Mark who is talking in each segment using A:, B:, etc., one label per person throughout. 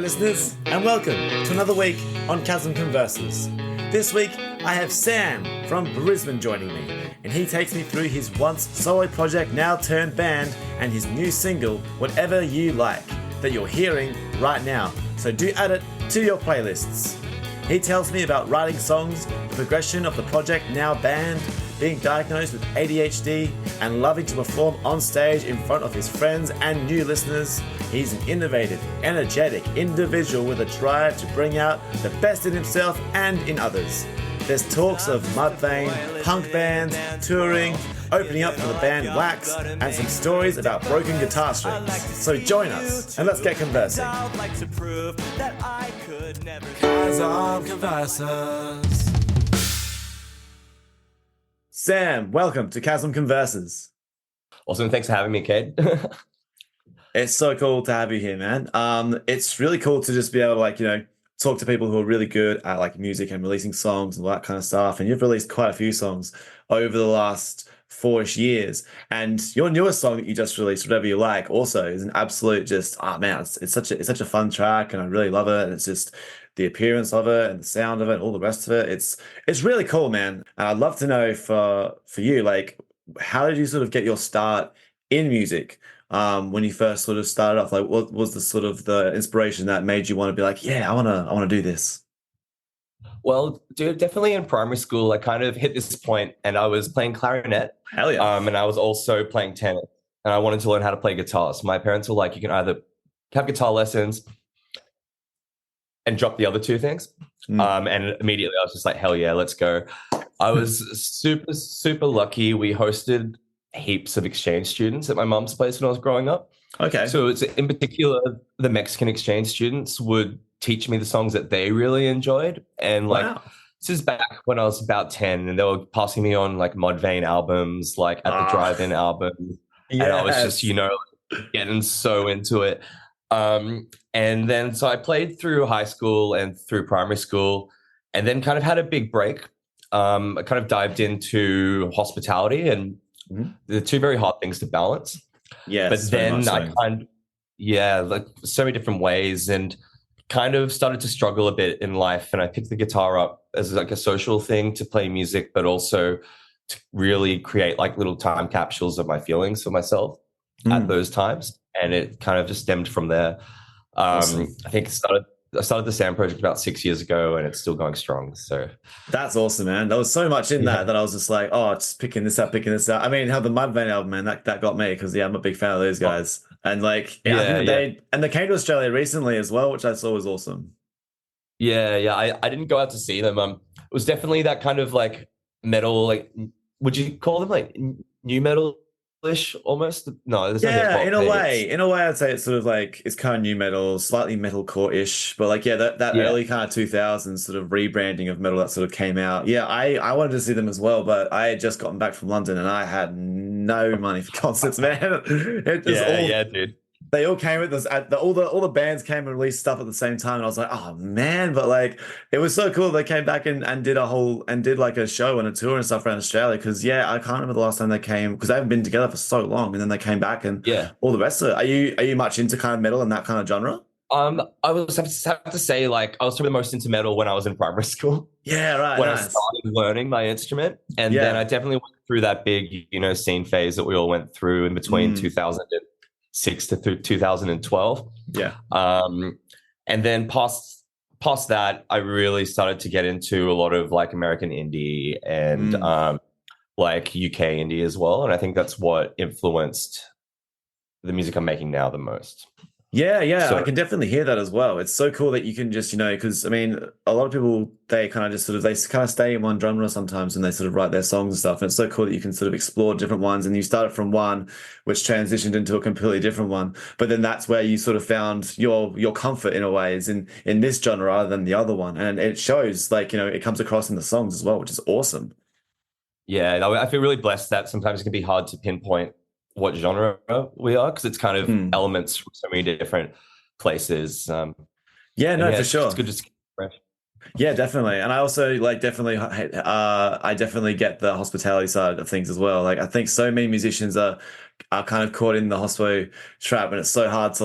A: listeners, and welcome to another week on Chasm Converses. This week, I have Sam from Brisbane joining me, and he takes me through his once solo project, now turned band, and his new single, Whatever You Like, that you're hearing right now. So do add it to your playlists. He tells me about writing songs, the progression of the project, now band, being diagnosed with ADHD, and loving to perform on stage in front of his friends and new listeners. He's an innovative, energetic individual with a drive to bring out the best in himself and in others. There's talks of Mudvayne, punk bands, touring, opening up for the band Wax, and some stories about broken guitar strings. So join us and let's get conversing. Sam, welcome to Chasm Converses.
B: Awesome, thanks for having me, Kate.
A: It's so cool to have you here, man. It's really cool to just be able to, talk to people who are really good at music and releasing songs and all that kind of stuff. And you've released quite a few songs over the last 4-ish years. And your newest song that you just released, Whatever You Like, also is an absolute it's such a fun track, and I really love it. And it's just the appearance of it and the sound of it and all the rest of it. It's really cool, man. And I'd love to know for you, how did you sort of get your start in music? When you first sort of started off, what was the sort of the inspiration that made you want to be like, yeah, I want to do this?
B: Well, dude, definitely in primary school, I kind of hit this point and I was playing clarinet.
A: Hell yeah.
B: And I was also playing tennis, and I wanted to learn how to play guitar. So my parents were like, you can either have guitar lessons and drop the other two things. And immediately I was just like, hell yeah, let's go. I was super, super lucky. We hosted heaps of exchange students at my mum's place when I was growing up.
A: Okay.
B: So it's in particular, the Mexican exchange students would teach me the songs that they really enjoyed. And
A: wow.
B: This is back when I was about 10, and they were passing me on Mudvayne albums, at the drive-in album.
A: Yes.
B: And I was just, getting so into it. And then so I played through high school and through primary school, and then kind of had a big break. I kind of dived into hospitality, and they're two very hard things to balance.
A: Yeah.
B: But then so many different ways, and kind of started to struggle a bit in life. And I picked the guitar up as a social thing to play music, but also to really create little time capsules of my feelings for myself at those times. And it kind of just stemmed from there.
A: Awesome.
B: I think I started the SAMMM project about 6 years ago, and it's still going strong. So
A: that's awesome, man. There was so much in that I was just like, just picking this up. I mean, how the Mudvayne album, man, that got me, because I'm a big fan of those guys. And they came to Australia recently as well, which I saw was awesome.
B: Yeah. I didn't go out to see them. It was definitely that kind of metal, would you call them new metal-ish almost? No, there's no hip-hop.
A: In a way, I'd say it's sort of it's kind of new metal, slightly metalcore-ish, but that early kind of 2000s sort of rebranding of metal that sort of came out. Yeah, I wanted to see them as well, but I had just gotten back from London and I had no money for concerts, man.
B: Dude.
A: They all came with this. All the bands came and released stuff at the same time, and I was like, oh man! But it was so cool. They came back and did a show and a tour and stuff around Australia. Because I can't remember the last time they came, because they haven't been together for so long. And then they came back and all the rest of it. Are you much into kind of metal and that kind of genre?
B: I was have to say I was probably the most into metal when I was in primary school.
A: Yeah, right.
B: When
A: nice.
B: I started learning my instrument, and then I definitely went through that big scene phase that we all went through in between 2006 to 2012.
A: Yeah.
B: And then past that, I really started to get into a lot of American indie and UK indie as well. And I think that's what influenced the music I'm making now the most.
A: Yeah, so I can definitely hear that as well. It's so cool that you can just, because I mean, a lot of people, they kind of stay in one genre sometimes, and they sort of write their songs and stuff. And it's so cool that you can sort of explore different ones, and you started from one which transitioned into a completely different one. But then that's where you sort of found your comfort in a way, is in this genre rather than the other one. And it shows it comes across in the songs as well, which is awesome. Yeah,
B: I feel really blessed that sometimes it can be hard to pinpoint what genre we are, because it's kind of elements from so many different places.
A: For sure.
B: It's good to see fresh.
A: Yeah, definitely. And I also I definitely get the hospitality side of things as well. I think so many musicians are kind of caught in the hospo trap, and it's so hard to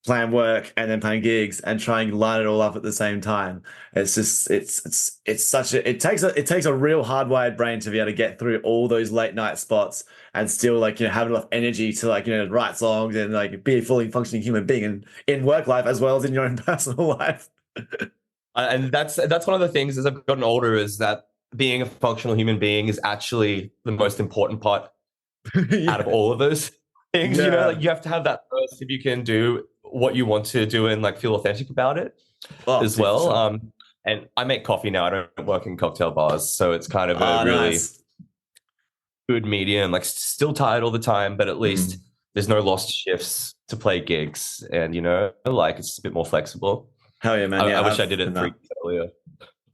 A: plan work and then playing gigs and trying to line it all up at the same time. It's just it's such a it takes a real hardwired brain to be able to get through all those late night spots and still like have enough energy to like write songs and like be a fully functioning human being in work life as well as in your own personal life.
B: And that's one of the things as I've gotten older is that being a functional human being is actually the most important part
A: Yeah.
B: out of all of those things.
A: Yeah.
B: Like you have to have that first if you can do what you want to do and like feel authentic about it as
A: For
B: well.
A: sure.
B: And I make coffee now. I don't work in cocktail bars, so it's kind of a
A: Oh,
B: really
A: nice.
B: good medium. Like still tired all the time, but at least there's no lost shifts to play gigs, and like it's a bit more flexible.
A: Hell yeah, man. Yeah,
B: I wish I
A: I've
B: did it
A: been
B: 3
A: that.
B: years earlier.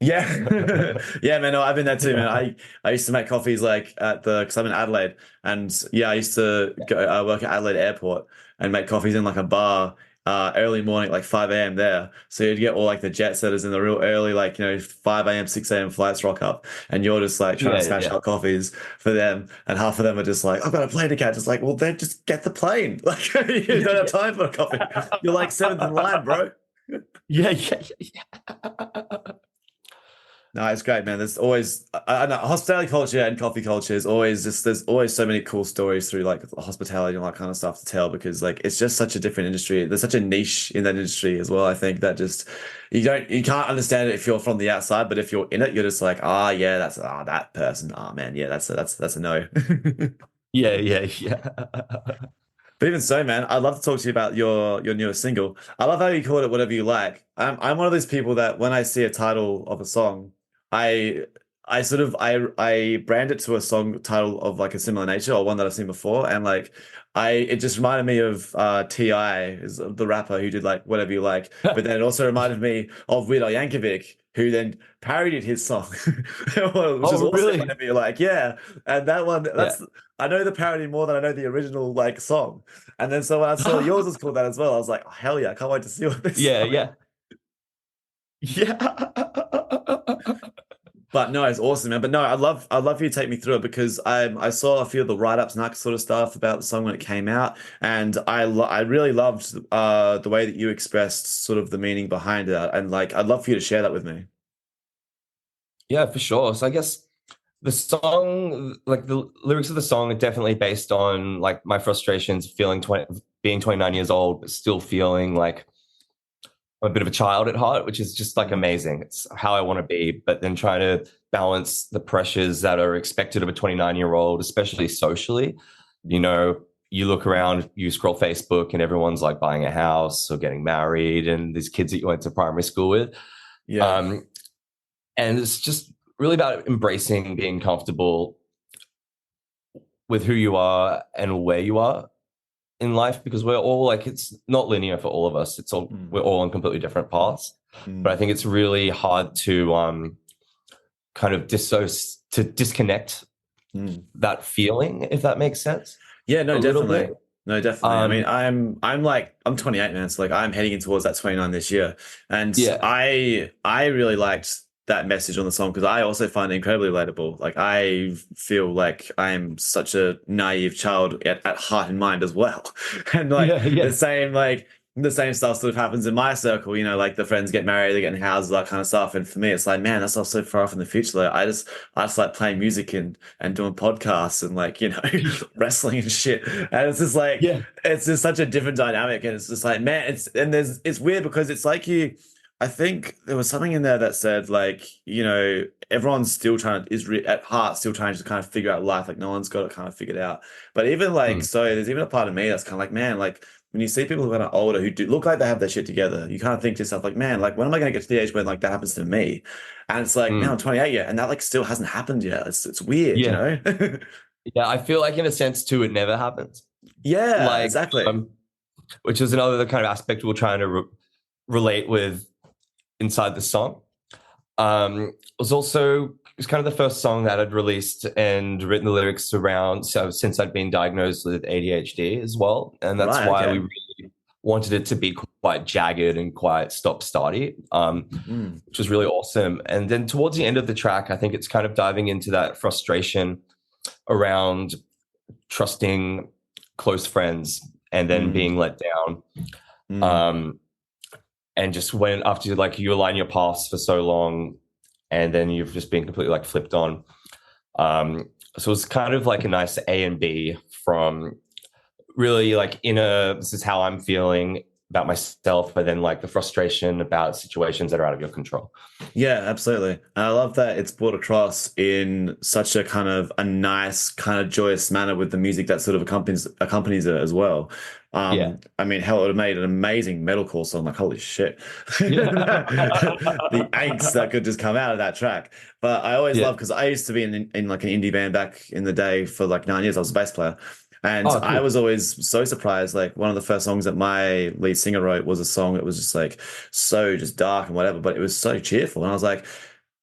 A: Yeah. Yeah, man. No, I've been there too, man. I used to make coffees like because I'm in Adelaide, and yeah, I used to go work at Adelaide Airport and make coffees in like a bar early morning, like 5 a.m. there. So you'd get all like the jet setters in the real early, like 5 a.m., 6 a.m. flights rock up, and you're just like trying to smash out coffees for them, and half of them are just like, I've got a plane to catch. It's like, well, then just get the plane. Like you don't have time for a coffee. You're like seventh in line, bro.
B: Yeah.
A: No, it's great, man. There's always I know hospitality culture and coffee culture is always just there's always so many cool stories through like hospitality and all that kind of stuff to tell because like it's just such a different industry. There's such a niche in that industry as well. I think that just you can't understand it if you're from the outside, but if you're in it, you're just like, yeah, that's that person. Oh man, yeah, that's a no.
B: Yeah.
A: But even so, man, I'd love to talk to you about your newest single. I love how you called it whatever you like. I'm one of those people that when I see a title of a song, I I sort of I brand it to a song title of like a similar nature or one that I've seen before, and like it just reminded me of Ti, is the rapper who did like whatever you like, but then it also reminded me of Weird Al Yankovic, who then parodied his song, which is also
B: Really?
A: whatever you like, yeah. And that one,
B: Yeah.
A: I know the parody more than I know the original like song. And then so when I saw yours was called that as well, I was like, oh, hell yeah, I can't wait to see what this is
B: Yeah,
A: like.
B: yeah. Yeah.
A: But no, it's awesome, man. But no, I'd love for you to take me through it because I saw a few of the write-ups and that sort of stuff about the song when it came out, and I really loved the way that you expressed sort of the meaning behind it, and like I'd love for you to share that with me.
B: Yeah, for sure. So I guess the song, like the lyrics of the song are definitely based on like my frustrations feeling being 29 years old, but still feeling like I'm a bit of a child at heart, which is just like amazing. It's how I want to be, but then trying to balance the pressures that are expected of a 29-year-old, especially socially. You know, you look around, you scroll Facebook, and everyone's like buying a house or getting married, and these kids that you went to primary school with.
A: Yeah.
B: And it's just really about embracing being comfortable with who you are and where you are in life, because we're all like, it's not linear for all of us. It's all we're all on completely different paths. But I think it's really hard to kind of disconnect that feeling, if that makes sense.
A: Yeah, no,
B: A little
A: definitely.
B: bit.
A: No, definitely. I mean, I'm 28, man. So like I'm heading in towards that 29 this year. And
B: Yeah.
A: I really liked that message on the song because I also find it incredibly relatable. Like I feel like I'm such a naive child at heart and mind as well. And like
B: Yeah.
A: the same stuff sort of happens in my circle, like the friends get married, they get in houses, that kind of stuff. And for me, it's like, man, that's not so far off in the future. Like I just like playing music and doing podcasts and like, wrestling and shit. And it's just like,
B: Yeah.
A: it's just such a different dynamic. And it's just like, man, it's weird because it's like I think there was something in there that said like, everyone's still at heart still trying to kind of figure out life. Like no one's got it kind of figured out. But even like, so there's even a part of me that's kind of like, man, like when you see people who are kind of older who do look like they have their shit together, you kind of think to yourself like, man, like when am I going to get to the age when like that happens to me? And it's like, man, I'm 28 yet, and that like still hasn't happened yet. It's weird,
B: Yeah. Yeah, I feel like in a sense too, it never happens.
A: Yeah,
B: Like,
A: exactly.
B: Which is another kind of aspect we're trying to relate with inside the song. It was kind of the first song that I'd released and written the lyrics around. So since I'd been diagnosed with ADHD as well, and that's why we really wanted it to be quite jagged and quite stop-starty, which was really awesome. And then towards the end of the track, I think it's kind of diving into that frustration around trusting close friends and then being let down.
A: Mm.
B: And just when after like you align your paths for so long, and then you've just been completely like flipped on. So it's kind of like a nice A and B from really like inner, this is how I'm feeling about myself, but then like the frustration about situations that are out of your control.
A: Yeah, absolutely. And I love that it's brought across in such a kind of a nice, kind of joyous manner with the music that sort of accompanies it as well.
B: Yeah.
A: I mean, hell, it would have made an amazing metalcore song. Like, holy shit,
B: Yeah.
A: the angst that could just come out of that track. But I always
B: Yeah.
A: love because I used to be in like an indie band back in the day for like 9 years. I was a bass player. And
B: Oh,
A: I
B: cool.
A: was always so surprised. Like one of the first songs that my lead singer wrote was a song that was just like so just dark and whatever, but it was so cheerful. And I was like,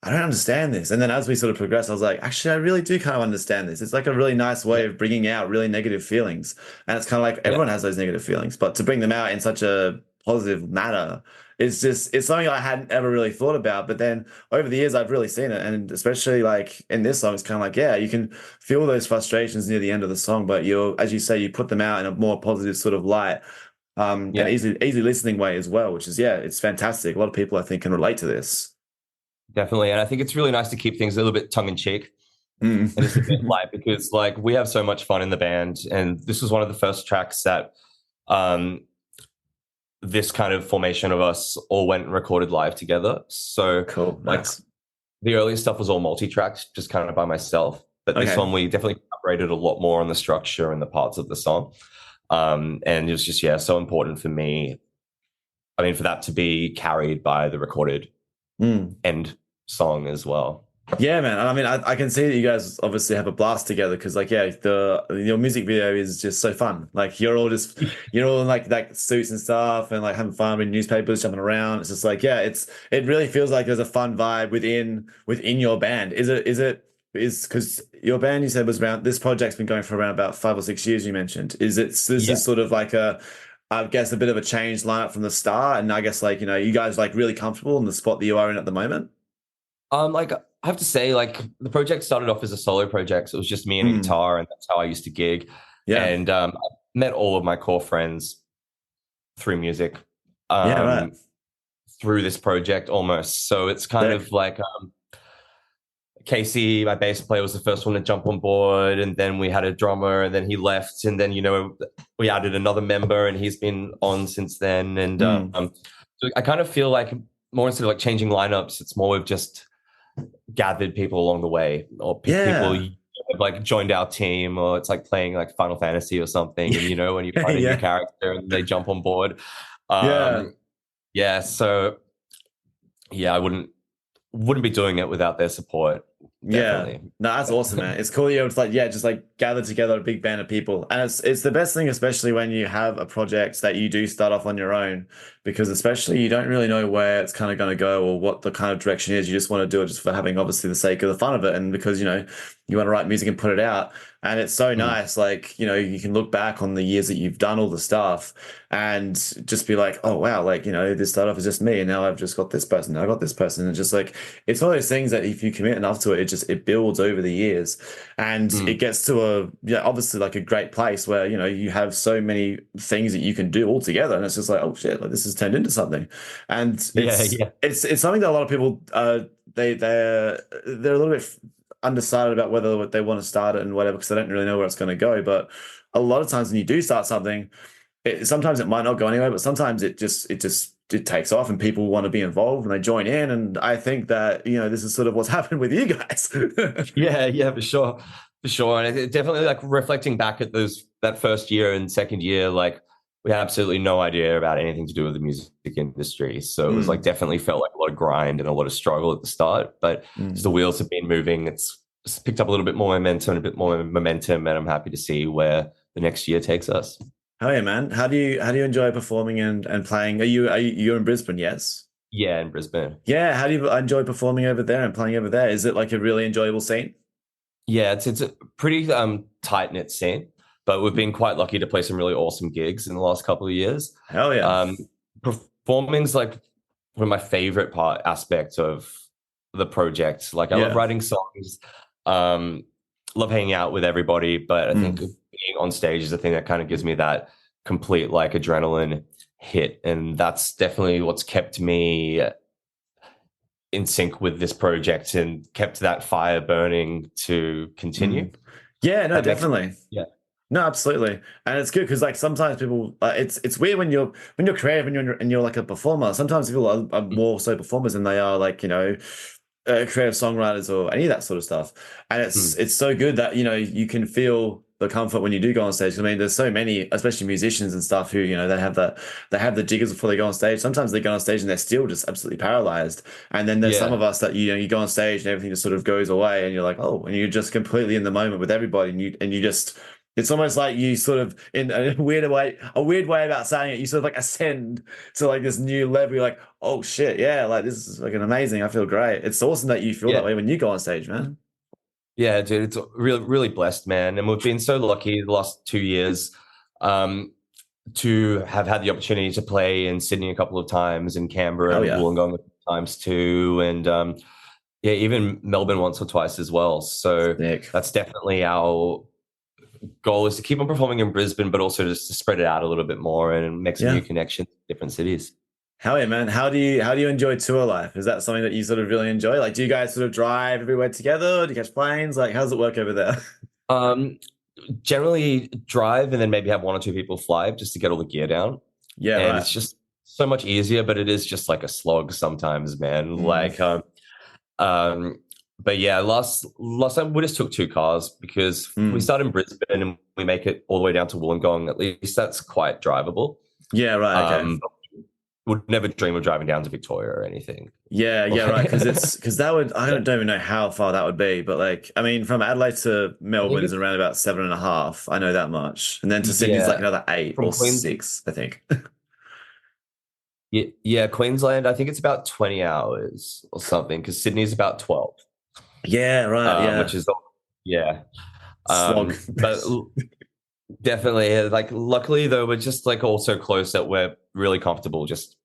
A: I don't understand this. And then as we sort of progressed, I was like, actually, I really do kind of understand this. It's like a really nice way
B: Yeah.
A: of bringing out really negative feelings. And it's kind of like
B: Yeah.
A: everyone has those negative feelings, but to bring them out in such a positive manner, it's something I hadn't ever really thought about. But then over the years, I've really seen it. And especially like in this song, it's kind of like, yeah, you can feel those frustrations near the end of the song, but you're, as you say, you put them out in a more positive sort of light, and
B: Yeah.
A: easy listening way as well, which is, yeah, it's fantastic. A lot of people I think can relate to this.
B: Definitely. And I think it's really nice to keep things a little bit tongue in cheek
A: Mm.
B: and just a bit light because like we have so much fun in the band. And this was one of the first tracks that um this kind of formation of us all went and recorded live together. So
A: Cool.
B: like
A: Nice.
B: the earlier stuff was all multi-tracked, just kind of by myself. But this
A: Okay.
B: one we definitely collaborated a lot more on the structure and the parts of the song. And it was just, yeah, so important for me. I mean, for that to be carried by the recorded
A: Mm.
B: end song as well.
A: Yeah, man. And I mean, I can see that you guys obviously have a blast together because, like, yeah, the your music video is just so fun. Like, you're all in like suits and stuff, and like having fun with newspapers, jumping around. It's just like, yeah, it really feels like there's a fun vibe within your band. Is because your band you said was around. This project's been going for around about 5 or 6 years. You mentioned. This
B: Yeah.
A: is sort of like I guess a bit of a changed lineup from the start, and I guess like you guys like really comfortable in the spot that you are in at the moment.
B: Like I have to say, like the project started off as a solo project. So it was just me and a
A: Mm.
B: guitar, and that's how I used to gig.
A: Yeah.
B: And I met all of my core friends through music,
A: Yeah. Right.
B: through this project almost. So it's kind
A: Sick.
B: of like Casey, my bass player, was the first one to jump on board, and then we had a drummer, and then he left, and then we added another member, and he's been on since then. And
A: Mm.
B: so I kind of feel like more instead of like changing lineups, it's more we've just gathered people along the way, or people
A: Yeah.
B: have like joined our team, or it's like playing like Final Fantasy or something, and when you find a new
A: Yeah.
B: character and they jump on board.
A: Yeah.
B: Yeah, so yeah, I wouldn't be doing it without their support.
A: Yeah.
B: Definitely.
A: No, that's awesome, man. It's cool. It's like, yeah, just like gather together a big band of people. And it's the best thing, especially when you have a project that you do start off on your own, because especially you don't really know where it's kind of going to go or what the kind of direction is. You just want to do it just for having obviously the sake of the fun of it. And because, you want to write music and put it out. And it's so
B: Mm.
A: nice. Like, you can look back on the years that you've done all the stuff and just be like, oh, wow, like, this started off as just me. And now I've just got this person. Now I got this person. And just like, it's one of those things that if you commit enough to it, it builds over the years. And it
B: Mm.
A: gets to obviously like a great place where, you have so many things that you can do all together. And it's just like, oh shit, like this has turned into something. And
B: Yeah, yeah.
A: it's something that a lot of people, they're a little bit undecided about whether they want to start it and whatever, because they don't really know where it's going to go. But a lot of times when you do start something, sometimes it might not go anywhere, but sometimes it takes off and people want to be involved and they join in. And I think that, this is sort of what's happened with you guys.
B: Yeah, for sure. For sure. And it definitely like reflecting back at that first year and second year, like we had absolutely no idea about anything to do with the music industry. So it was like definitely felt like a lot of grind and a lot of struggle at the start, but as the wheels have been moving, it's picked up a little bit more momentum, and I'm happy to see where the next year takes us.
A: Hell yeah, man. How do you enjoy performing and playing? You're in Brisbane, yes?
B: Yeah, in Brisbane.
A: Yeah, how do you enjoy performing over there and playing over there? Is it like a really enjoyable scene?
B: Yeah, it's a pretty tight knit scene, but we've been quite lucky to play some really awesome gigs in the last couple of years.
A: Hell yeah.
B: Performing's like one of my favorite aspects of the project. Like I love writing songs, love hanging out with everybody, but I think being on stage is the thing that kind of gives me that complete like adrenaline hit, and that's definitely what's kept me in sync with this project and kept that fire burning to continue.
A: Yeah, no,
B: That makes
A: definitely.
B: yeah.
A: No, absolutely, and it's good because like sometimes people, it's weird when you're creative and you're like a performer. Sometimes people are more so performers than they are like creative songwriters or any of that sort of stuff. And
B: Mm.
A: it's so good that you can feel the comfort when you do go on stage. I mean, there's so many, especially musicians and stuff, who they have the jiggers before they go on stage. Sometimes they go on stage and they're still just absolutely paralyzed. And then there's some
B: Yeah.
A: of us that you go on stage and everything just sort of goes away, and you're like, oh, and you're just completely in the moment with everybody, and you just. It's almost like you sort of, in a weird way about saying it, you sort of like ascend to like this new level. You're like, oh shit, yeah, like this is fucking amazing. I feel great. It's awesome that you feel that
B: Yeah.
A: way when you go on stage, man.
B: Yeah, dude, it's really, really blessed, man. And we've been so lucky the last 2 years um, to have had the opportunity to play in Sydney a couple of times, in Canberra
A: Hell
B: and
A: yeah.
B: Wollongong a few times too. And yeah, even Melbourne once or twice as well. So
A: Sick.
B: that's definitely our goal, is to keep on performing in Brisbane, but also just to spread it out a little bit more and make some
A: Yeah.
B: new connections in different cities.
A: Hell yeah, man. How do you enjoy tour life? Is that something that you sort of really enjoy? Like, do you guys sort of drive everywhere together? Do you catch planes? Like, how does it work over there?
B: Um, Generally drive and then maybe have one or two people fly just to get all the gear down.
A: Yeah,
B: And
A: right.
B: it's just so much easier, but it is just like a slog sometimes, man.
A: Mm.
B: Um, but yeah, last time we just took two cars because we
A: Mm.
B: start in Brisbane and we make it all the way down to Wollongong. At least that's quite drivable.
A: Yeah, right. Okay.
B: But would never dream of driving down to Victoria or anything.
A: Yeah, yeah, right. Because that would, don't even know how far that would be, but like, I mean, from Adelaide to
B: I think
A: Melbourne is
B: it's,
A: around about 7.5. I know that much, and then to Sydney's like
B: yeah,
A: another 8
B: from
A: or
B: Queens.
A: 6, I think.
B: Yeah, yeah, Queensland. I think it's about 20 hours or something because Sydney's about 12,
A: Yeah, right.
B: which
A: Yeah,
B: is yeah.
A: slog.
B: But definitely, like, luckily though, we're just like all so close that we're really comfortable just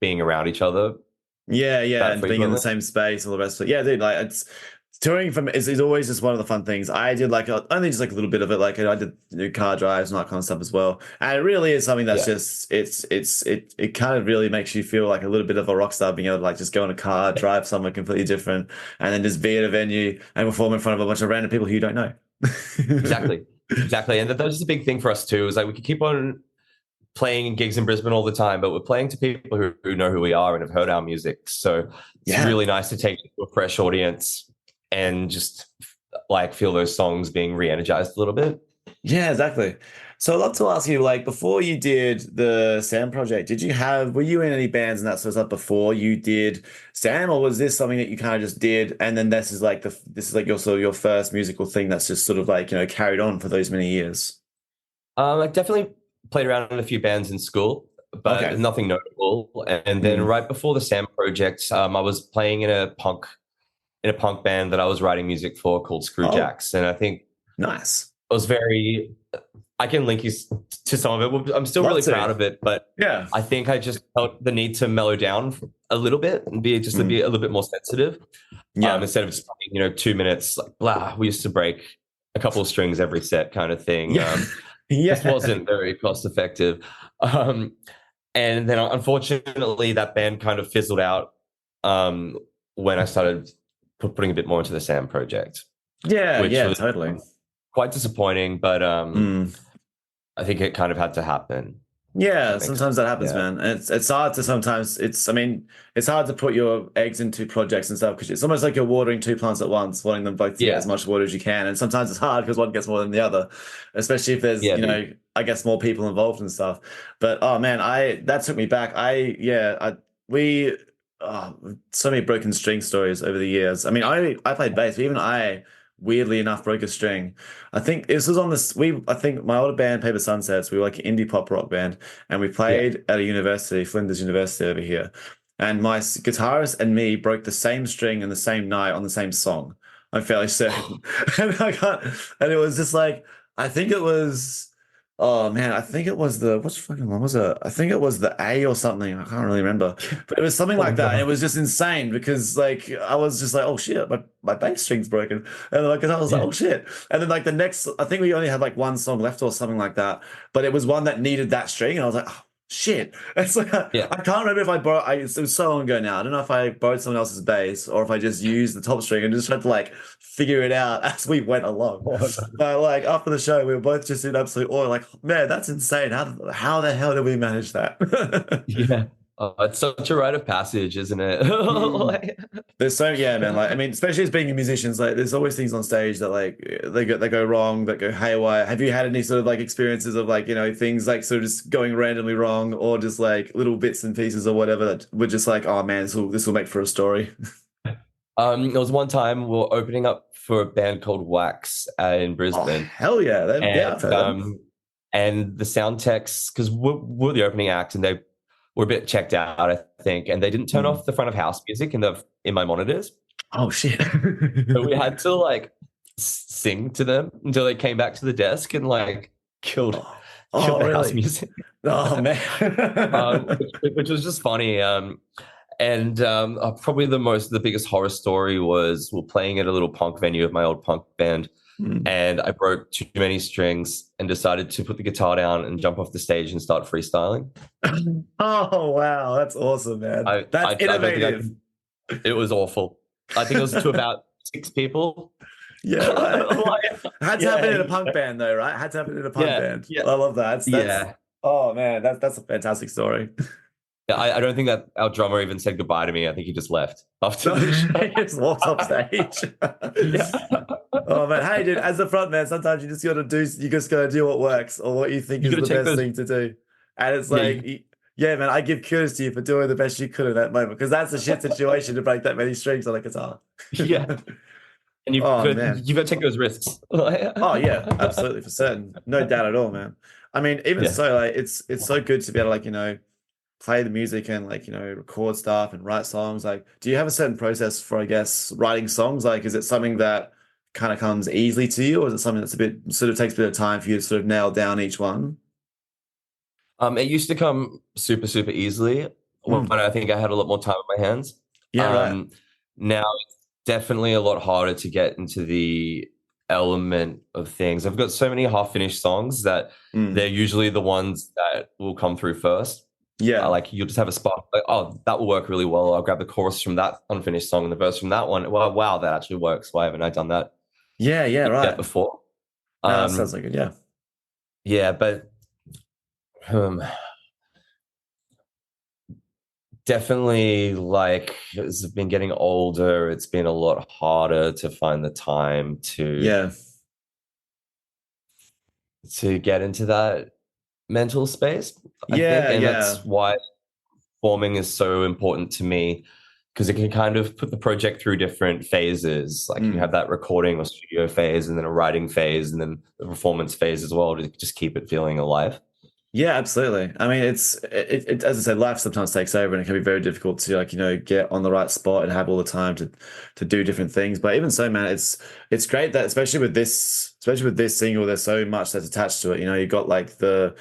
B: being around each other
A: Yeah, yeah,
B: that
A: and being in the
B: frequently.
A: same space, all the rest of it. Yeah, dude, like it's touring from is always just one of the fun things. I did like only just like a little bit of it. Like I did car drives and that kind of stuff as well. And it really is something that's
B: Yeah,
A: just it kind of really makes you feel like a little bit of a rock star, being able to like just go in a car, drive somewhere completely different, and then just be at a venue and perform in front of a bunch of random people who you don't know.
B: exactly, exactly. And that was just a big thing for us too. Is like we could keep on playing gigs in Brisbane all the time, but we're playing to people who know who we are and have heard our music. So it's
A: Yeah.
B: really nice to take it to a fresh audience and just like feel those songs being re-energized a little bit.
A: Yeah, exactly. So I'd love to ask you, like, before you did the SAMMM project, were you in any bands and that sort of stuff before you did SAMMM, or was this something that you kind of just did, and then this is like your sort of your first musical thing that's just sort of like, carried on for those many years?
B: I definitely played around in a few bands in school, but
A: Okay.
B: nothing notable. And then
A: Mm,
B: right before the SAMMM project, I was playing in a punk band that I was writing music for called
A: oh,
B: Screwjacks, and I think
A: nice.
B: it was very. I can link you to some of it. I'm still
A: Love
B: really
A: to.
B: proud of it, but
A: Yeah.
B: I think I just felt the need to mellow down a little bit and be just to be
A: Mm,
B: a little bit more sensitive.
A: yeah.
B: Instead of just playing, 2 minutes, like blah. We used to break a couple of strings every set, kind of thing.
A: Yeah.
B: Just
A: Yeah.
B: wasn't very cost effective. Um, and then unfortunately, that band kind of fizzled out when I started putting a bit more into the SAMMM project,
A: Yeah.
B: which
A: Yeah.
B: was
A: Totally.
B: quite disappointing. But
A: Mm.
B: I think it kind of had to happen. If
A: Yeah,
B: that makes
A: sometimes that happens,
B: yeah,
A: man. And it's hard to sometimes I mean, it's hard to put your eggs into projects and stuff because it's almost like you're watering two plants at once, wanting them both to get as
B: yeah,
A: much water as you can. And sometimes it's hard because one gets more than the other, especially if there's,
B: yeah, dude.
A: I guess more people involved and stuff. But oh man, I that took me back. We oh, so many broken string stories over the years. I mean, I played bass, but even I weirdly enough broke a string. I think this was on this. I think my older band, Paper Sunsets, we were like an indie pop rock band, and we
B: Yeah.
A: played at a university, Flinders University over here. And my guitarist and me broke the same string in the same night on the same song. I'm fairly certain. And I got, and it was just like, I think it was. Oh man, I think it was which fucking one was it? I think it was the A or something. I can't really remember, but it was something
B: Oh
A: like that. And it
B: no.
A: was just insane because like I was just like, oh shit, my bass string's broken, and like I was like,
B: Yeah.
A: oh shit. And then like the next, I think we only had like one song left or something like that, but it was one that needed that string, and I was like, oh Shit. It's like,
B: Yeah.
A: I can't remember if I borrowed, it was so long ago now. I don't know if I borrowed someone else's bass or if I just used the top string and just tried to like figure it out as we went along. But like after the show, we were both just in absolute awe. Like, man, that's insane. How the hell did we manage that?
B: Yeah. It's such a rite of passage, isn't it?
A: Mm.
B: Like,
A: There's so yeah, man. Like I mean, especially as being a musician, like there's always things on stage that like they go wrong, that go haywire. Have you had any sort of like experiences of like things like sort of just going randomly wrong, or just like little bits and pieces or whatever that were just like, oh man, this will make for a story.
B: there was one time we were opening up for a band called Wax in
A: Oh
B: Brisbane,
A: hell yeah, yeah, I've
B: and
A: heard them.
B: and the sound techs, because we're the opening act, and they were a bit checked out, I think, and they didn't turn
A: Mm.
B: off the front of house music in my monitors,
A: Oh shit.
B: so we had to like sing to them until they came back to the desk and like killed
A: Oh,
B: killed
A: oh
B: the house
A: really?
B: music,
A: Oh man.
B: which was just funny. And probably the biggest horror story was we're playing at a little punk venue of my old punk band,
A: Mm.
B: and I broke too many strings and decided to put the guitar down and jump off the stage and start freestyling.
A: Oh wow, that's awesome, man. That's
B: I don't think
A: innovative.
B: it was awful. I think it was to about 6 people.
A: Yeah, right.
B: Like,
A: Had to happen in a punk band though, right? Had to happen in a punk
B: yeah,
A: band.
B: yeah,
A: I love that. That's
B: yeah.
A: oh man, that's a fantastic story.
B: Yeah, I don't think that our drummer even said goodbye to me. I think he just left after
A: No,
B: the show.
A: he just walks off stage.
B: Yeah.
A: Oh man, hey dude, as a front man, sometimes you just gotta do what works or what you think
B: You
A: is
B: got
A: the
B: to take
A: best
B: those.
A: thing to do. And it's
B: Yeah,
A: like, yeah, man, I give kudos to you for doing the best you could in that moment because that's a shit situation to break that many strings on a guitar.
B: yeah. And
A: Oh man.
B: you've got to take those risks.
A: Oh yeah, absolutely for certain. No doubt at all, man. I mean, even
B: Yeah.
A: so, like it's so good to be able to like, play the music and like, record stuff and write songs. Like, do you have a certain process for, I guess, writing songs? Like, is it something that kind of comes easily to you, or is it something that's a bit sort of takes a bit of time for you to sort of nail down each one?
B: It used to come super, super easily when
A: Mm.
B: I think I had a lot more time on my hands.
A: Yeah, right.
B: Now it's definitely a lot harder to get into the element of things. I've got so many half-finished songs that
A: Mm.
B: they're usually the ones that will come through first.
A: Yeah.
B: Like you'll just have a spot, like, oh, that will work really well. I'll grab the chorus from that unfinished song and the verse from that one. Well, wow, that actually works. Why haven't I done that
A: Yeah, yeah,
B: yet
A: right.
B: before?
A: No, that sounds like it. Yeah.
B: Yeah, but definitely, like as I've been getting older, it's been a lot harder to find the time
A: Yeah.
B: to get into that mental space, I think.
A: Yeah,
B: And
A: yeah.
B: that's why forming is so important to me, because it can kind of put the project through different phases. Like you
A: Mm.
B: have that recording or studio phase, and then a writing phase, and then the performance phase as well, to just keep it feeling alive.
A: Yeah, absolutely. I mean, as I said, life sometimes takes over, and it can be very difficult to like get on the right spot and have all the time to do different things. But even so, man, it's great that especially with this single, there's so much that's attached to it. You got like the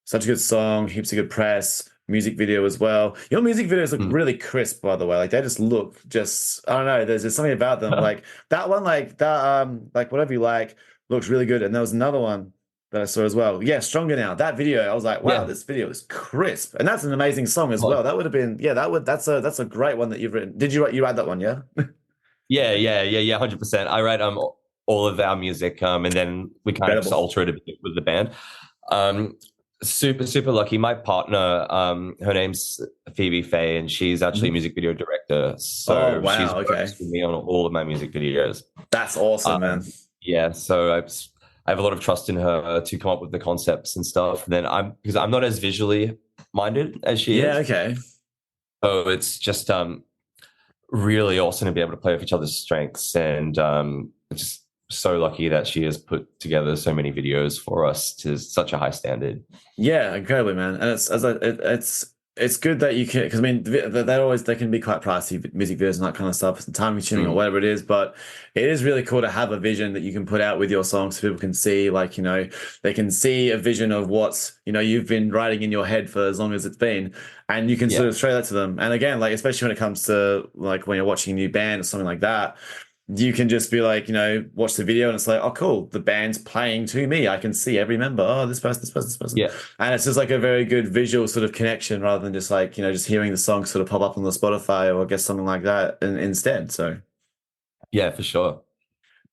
A: such a good song, heaps of good press, music video as well. Your music videos look
B: Mm.
A: really crisp, by the way. Like they just look just I don't know. There's just something about them. Like that one, like that like whatever you like looks really good. And there was another one that I saw as well. Yeah, Stronger Now. That video, I was like, wow,
B: Yeah.
A: this video is crisp. And that's an amazing song as
B: Oh,
A: well. That would have been, yeah, that's a great one that you've written. Did you write that one, yeah?
B: yeah, 100%. I write all of our music, and then we kind of just
A: Incredible.
B: alter it a bit with the band. Super, super lucky. My partner, her name's Phoebe Faye, and she's actually a music video director. So
A: Oh, wow,
B: she's
A: okay.
B: worked with me on all of my music videos.
A: That's awesome, man.
B: Yeah, so I have a lot of trust in her to come up with the concepts and stuff. And then because I'm not as visually minded as she
A: Yeah,
B: is.
A: okay.
B: So it's just really awesome to be able to play with each other's strengths, and just so lucky that she has put together so many videos for us to such a high standard.
A: Yeah, incredibly, man. And it's good that you can, because I mean they can be quite pricey, music videos and that kind of stuff, and time consuming or whatever it is. But it is really cool to have a vision that you can put out with your songs, so people can see, like they can see a vision of what you've been writing in your head for as long as it's been, and you can sort of show that to them. And again, like especially when it comes to like when you're watching a new band or something like that. you can just be like, watch the video and it's like, oh, cool, the band's playing to me. I can see every member. Oh, this person, this person, this person.
B: Yeah.
A: And it's just like a very good visual sort of connection rather than just like, just hearing the song sort of pop up on the Spotify or I guess something like that instead. So,
B: Yeah, for sure.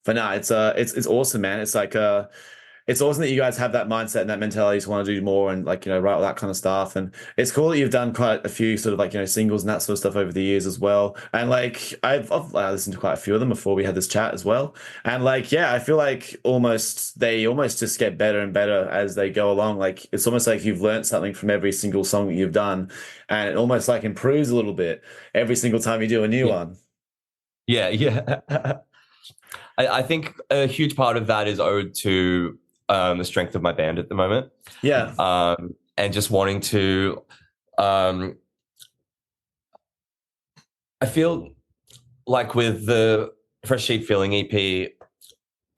A: but no, it's awesome, man. It's like it's awesome that you guys have that mindset and that mentality to want to do more and like write all that kind of stuff. And it's cool that you've done quite a few sort of like singles and that sort of stuff over the years as well. And like I've listened to quite a few of them before we had this chat as well. And like yeah, I feel like they almost just get better and better as they go along. Like it's almost like you've learned something from every single song that you've done, and it almost like improves a little bit every single time you do a new one.
B: Yeah, yeah. I think a huge part of that is owed to the strength of my band at the moment.
A: Yeah.
B: And just wanting to, I feel like with the Fresh Sheet Feeling EP,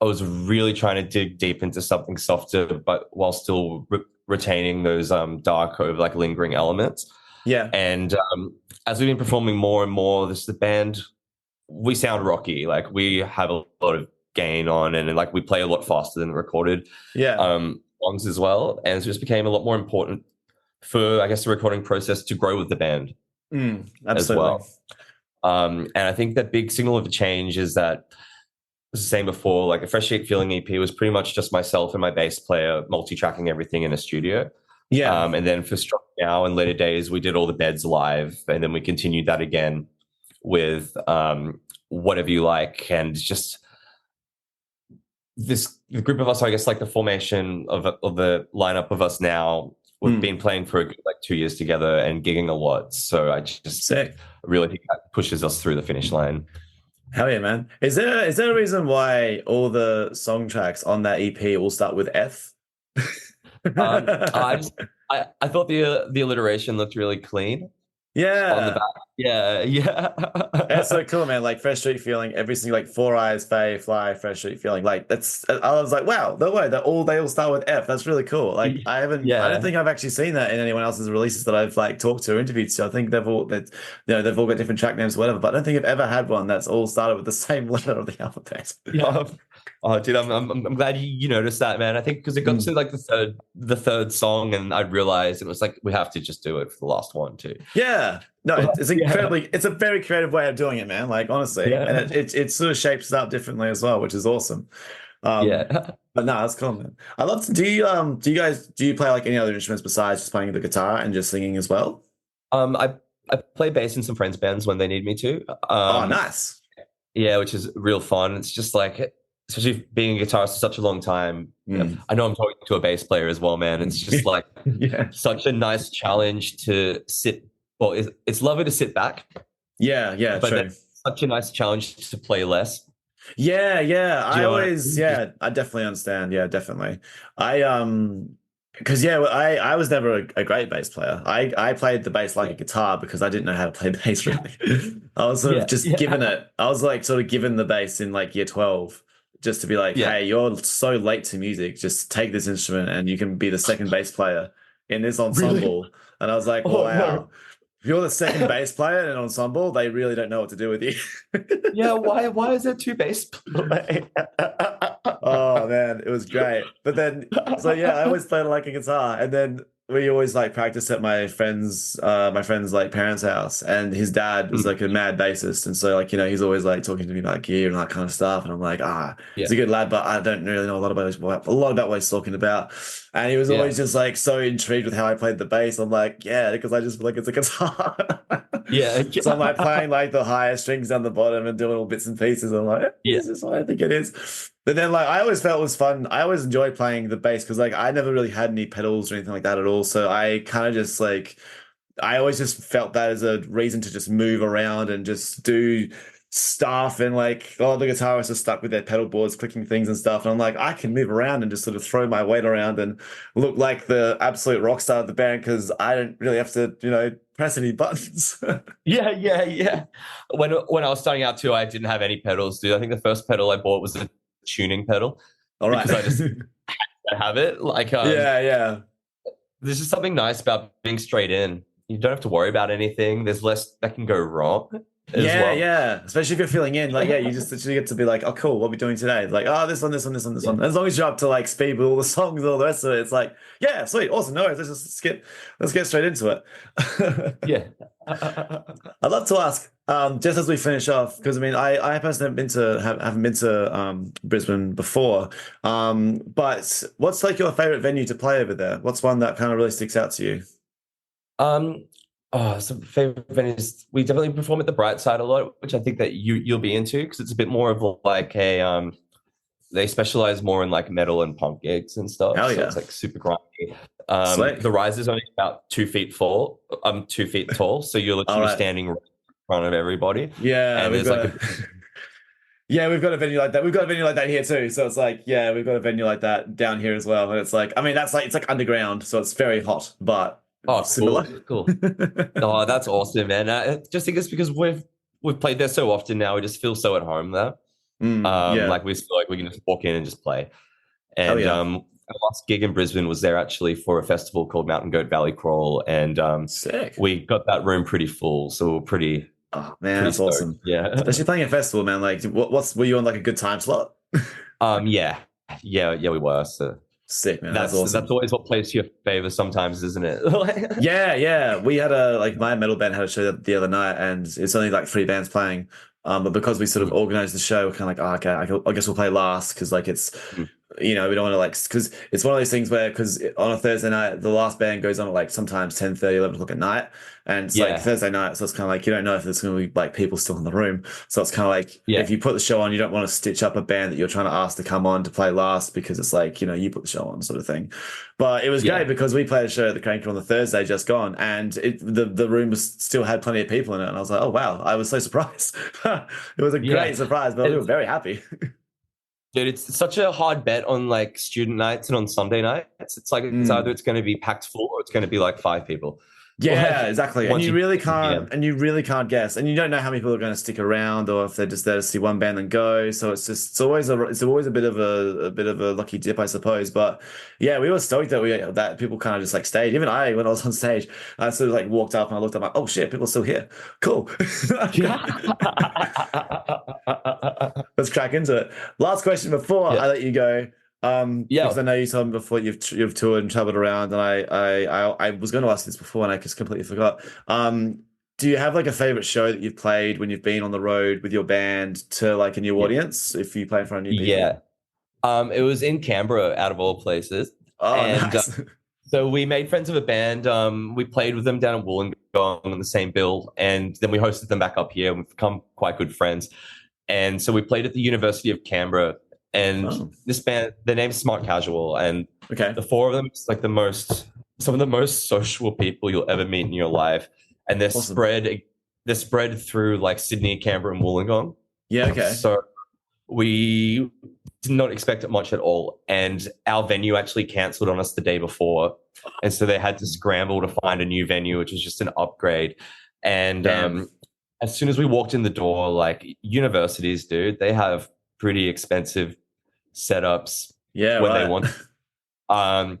B: I was really trying to dig deep into something softer, but while still retaining those dark, like lingering elements.
A: Yeah.
B: And as we've been performing more and more, the band, we sound rocky. Like we have a lot of gain on, and like we play a lot faster than recorded songs as well. And it just became a lot more important for, I guess, the recording process to grow with the band as well. And I think that big signal of a change is that, as I was saying before, like a Fresh Sheet Feeling EP was pretty much just myself and my bass player multi-tracking everything in a studio.
A: Yeah.
B: And then for Strong Now and later days, we did all the beds live, and then we continued that again with Whatever You Like, and just the group of us, I guess, like the formation of the lineup of us now, we've been playing for like 2 years together and gigging a lot. So I just really think that pushes us through the finish line.
A: Hell yeah, man. Is there a reason why all the song tracks on that EP all start with F?
B: I thought the alliteration looked really clean.
A: Yeah.
B: On the back. Yeah.
A: That's so cool, man. Like Fresh Street Feeling, every single like Four Eyes, Faye, Fly, Fresh Street Feeling. Like that's, I was like, wow, no way. They all start with F. That's really cool. Like I don't think I've actually seen that in anyone else's releases that I've like talked to or interviewed. So I think they've all got different track names or whatever, but I don't think I've ever had one that's all started with the same letter of the alphabet.
B: Yeah. Oh, dude, I'm glad you noticed that, man. I think because it got to like the third song, and I realized it was like we have to just do it for the last one too.
A: Yeah, no, it's incredibly. It's a very creative way of doing it, man. Like honestly, and it sort of shapes it up differently as well, which is awesome. But no, that's cool, man. I love to. Do you play like any other instruments besides just playing the guitar and just singing as well?
B: I play bass in some friends' bands when they need me to.
A: Oh, nice.
B: Yeah, which is real fun. It's just like, especially being a guitarist for such a long time. I know I'm talking to a bass player as well, man. It's just like such a nice challenge to sit. Well, it's lovely to sit back. Yeah, but true. Such a nice challenge to play less.
A: Yeah. I definitely understand. Yeah, definitely. Because I was never a great bass player. I played the bass like a guitar because I didn't know how to play bass really. I was sort of just given it. I was like sort of given the bass in like year 12 just to be like, hey, you're so late to music. Just take this instrument and you can be the second bass player in this ensemble. Really? And I was like, wow. No. If you're the second bass player in an ensemble, they really don't know what to do with you.
B: Why is there two bass players?
A: Oh man, it was great. But then, I always played like a guitar, and then we always like practice at my friend's like parents' house, and his dad was like a mad bassist, and so like he's always like talking to me about gear and that kind of stuff, and I'm like he's a good lad, but I don't really know a lot about what he's talking about, and he was always just like so intrigued with how I played the bass. I'm like, because I just feel like it's a guitar. So I'm like playing like the higher strings down the bottom and doing all bits and pieces. I'm like, this is what I think it is. But then like I always felt it was fun. I always enjoyed playing the bass because like I never really had any pedals or anything like that at all. So I kind of just like I always just felt that as a reason to just move around and just do stuff, and like the guitarists are stuck with their pedal boards clicking things and stuff, and I'm like, I can move around and just sort of throw my weight around and look like the absolute rock star of the band because I don't really have to press any buttons.
B: Yeah. When I was starting out too, I didn't have any pedals, dude. I think the first pedal I bought was a tuning pedal.
A: All right.
B: Because I just had to have it. Like there's just something nice about being straight in. You don't have to worry about anything. There's less that can go wrong. as
A: Yeah,
B: well.
A: yeah. Especially if you're filling in, like, yeah, you just literally get to be like, oh, cool, what are we doing today? Like, oh, this one, this one, this one, this one. As long as you're up to like speed with all the songs and all the rest of it, it's like, yeah, sweet, awesome. No worries, let's get straight into it.
B: Yeah.
A: I'd love to ask, just as we finish off, because I mean, I personally haven't been to Brisbane before. But what's like your favorite venue to play over there? What's one that kind of really sticks out to you?
B: Um, some favorite venues. We definitely perform at the Bright Side a lot, which I think that you'll be into because it's a bit more of like a they specialize more in like metal and punk gigs and stuff.
A: Hell
B: So
A: yeah.
B: it's like super grindy.
A: Slick.
B: The rise is only about 2 feet tall. 2 feet tall, so you're
A: All
B: literally
A: right.
B: standing right in front of everybody.
A: Yeah,
B: And
A: we've
B: there's
A: got
B: like
A: yeah, we've got a venue like that. We've got a venue like that here too. So it's like, yeah, we've got a venue like that down here as well. And it's like, I mean, that's like it's like underground, so it's very hot, but
B: oh,
A: similar.
B: cool. Oh, that's awesome, man. I just think it's because we've played there so often now. We just feel so at home there.
A: Yeah.
B: Like we feel like we can just walk in and just play.
A: Hell
B: And
A: yeah.
B: our last gig in Brisbane was there actually for a festival called Mountain Goat Valley Crawl, and
A: Sick.
B: we got that room pretty full, so we're pretty
A: Oh man,
B: pretty
A: that's
B: stoked.
A: awesome.
B: Yeah.
A: Especially playing a festival, man. Like, were you on like a good time slot?
B: Yeah, we were. So
A: Sick, man. That's awesome.
B: that's always what plays to your favor sometimes, isn't it?
A: Yeah, yeah. We had my metal band had a show the other night, and it's only like three bands playing. But because we sort of organized the show, we're kind of like, oh, okay, I guess we'll play last because like it's, we don't want to like, because it's one of those things where because on a Thursday night the last band goes on at like sometimes 10:30, 11 o'clock at night, and it's like Thursday night, so it's kind of like you don't know if there's going to be like people still in the room, so it's kind of like if you put the show on, you don't want to stitch up a band that you're trying to ask to come on to play last because it's like you put the show on sort of thing. But it was great because we played a show at the Cranker on the Thursday just gone, and the room still had plenty of people in it, and I was like, oh wow, I was so surprised. It was a great surprise, but we were very happy.
B: Dude, it's such a hard bet on like student nights and on Sunday nights. It's like it's either it's going to be packed full or it's going to be like 5 people.
A: Yeah,
B: Like,
A: exactly. And you really can't guess. And you don't know how many people are going to stick around or if they're just there to see one band and go. So it's always a bit of a lucky dip, I suppose. But yeah, we were stoked that people kind of just like stayed. Even when I was on stage, I sort of like walked up and I looked up like, oh shit, people are still here. Cool. Let's crack into it. Last question before I let you go. Because I know you told me before you've toured and traveled around, and I was going to ask this before and I just completely forgot. Do you have like a favorite show that you've played when you've been on the road with your band to like a new audience? If you play in front of new people,
B: it was in Canberra, out of all places.
A: Oh, nice.
B: So we made friends with a band. We played with them down in Wollongong on the same bill, and then we hosted them back up here, and we've become quite good friends. And so we played at the University of Canberra. And this band, their name's Smart Casual, and the four of them is like some of the most social people you'll ever meet in your life, and they're spread through like Sydney, Canberra, and Wollongong.
A: Yeah, okay.
B: So we did not expect it much at all, and our venue actually cancelled on us the day before, and so they had to scramble to find a new venue, which was just an upgrade. And as soon as we walked in the door, like universities, dude, they have pretty expensive setups when they want. And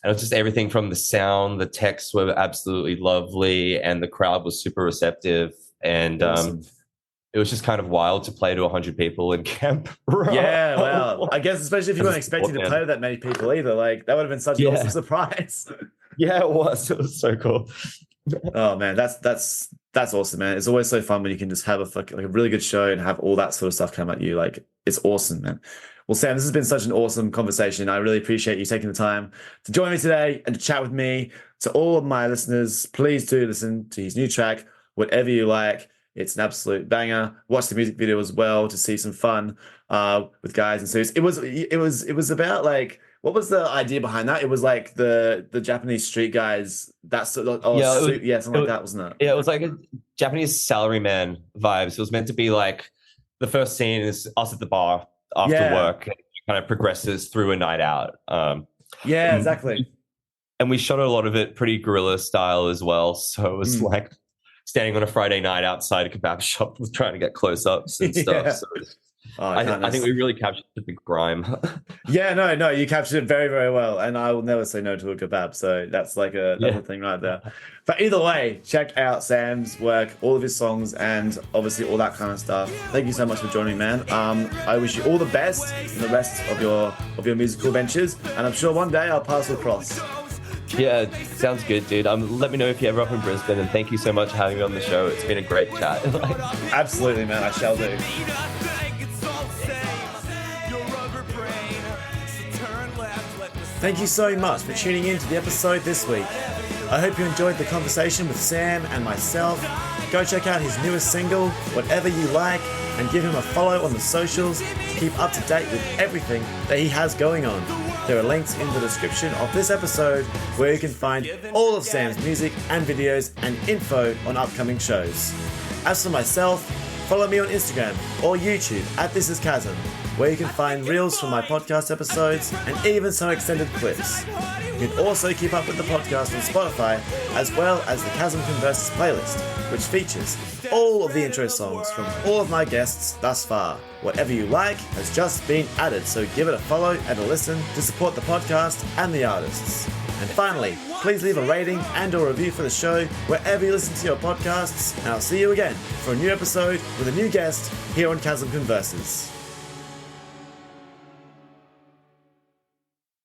B: it was just everything from the sound, the texts were absolutely lovely, and the crowd was super receptive. And it was just kind of wild to play to 100 people in Canberra.
A: Yeah, wow. I guess especially if you weren't expecting to play with that many people either, like that would have been such an awesome surprise.
B: Yeah, it was. It was so cool.
A: Oh man, that's awesome, man. It's always so fun when you can just have a really good show and have all that sort of stuff come at you. Like it's awesome, man. Well, Sam, this has been such an awesome conversation. I really appreciate you taking the time to join me today and to chat with me. To all of my listeners, please do listen to his new track, Whatever You Like. It's an absolute banger. Watch the music video as well to see some fun with guys. And so it was about like, what was the idea behind that? It was like the Japanese street guys. That's something like that, wasn't it?
B: Yeah, it was like a Japanese salaryman vibes. It was meant to be like the first scene is us at the bar after work. It kind of progresses through a night out.
A: Exactly.
B: And we shot a lot of it pretty guerrilla style as well. So it was like standing on a Friday night outside a kebab shop trying to get close ups and stuff. So
A: Oh,
B: I think we really captured the grime.
A: Yeah, no, you captured it very, very well, and I will never say no to a kebab. So that's like that's
B: Yeah.
A: a thing right there. But either way, check out Sam's work, all of his songs, and obviously all that kind of stuff. Thank you so much for joining, man. I wish you all the best in the rest of your musical ventures, and I'm sure one day I'll pass across.
B: Yeah, sounds good, dude. Let me know if you're ever up in Brisbane, and thank you so much for having me on the show. It's been a great chat.
A: Absolutely, man. I shall do. Thank you so much for tuning in to the episode this week. I hope you enjoyed the conversation with Sam and myself. Go check out his newest single, Whatever You Like, and give him a follow on the socials to keep up to date with everything that he has going on. There are links in the description of this episode where you can find all of Sam's music and videos and info on upcoming shows. As for myself, follow me on Instagram or YouTube at This Is Chasm, where you can find reels from my podcast episodes and even some extended clips. You can also keep up with the podcast on Spotify, as well as the Chasm Converses playlist, which features all of the intro songs from all of my guests thus far. Whatever You Like has just been added, so give it a follow and a listen to support the podcast and the artists. And finally, please leave a rating and or review for the show wherever you listen to your podcasts, and I'll see you again for a new episode with a new guest here on Chasm Converses.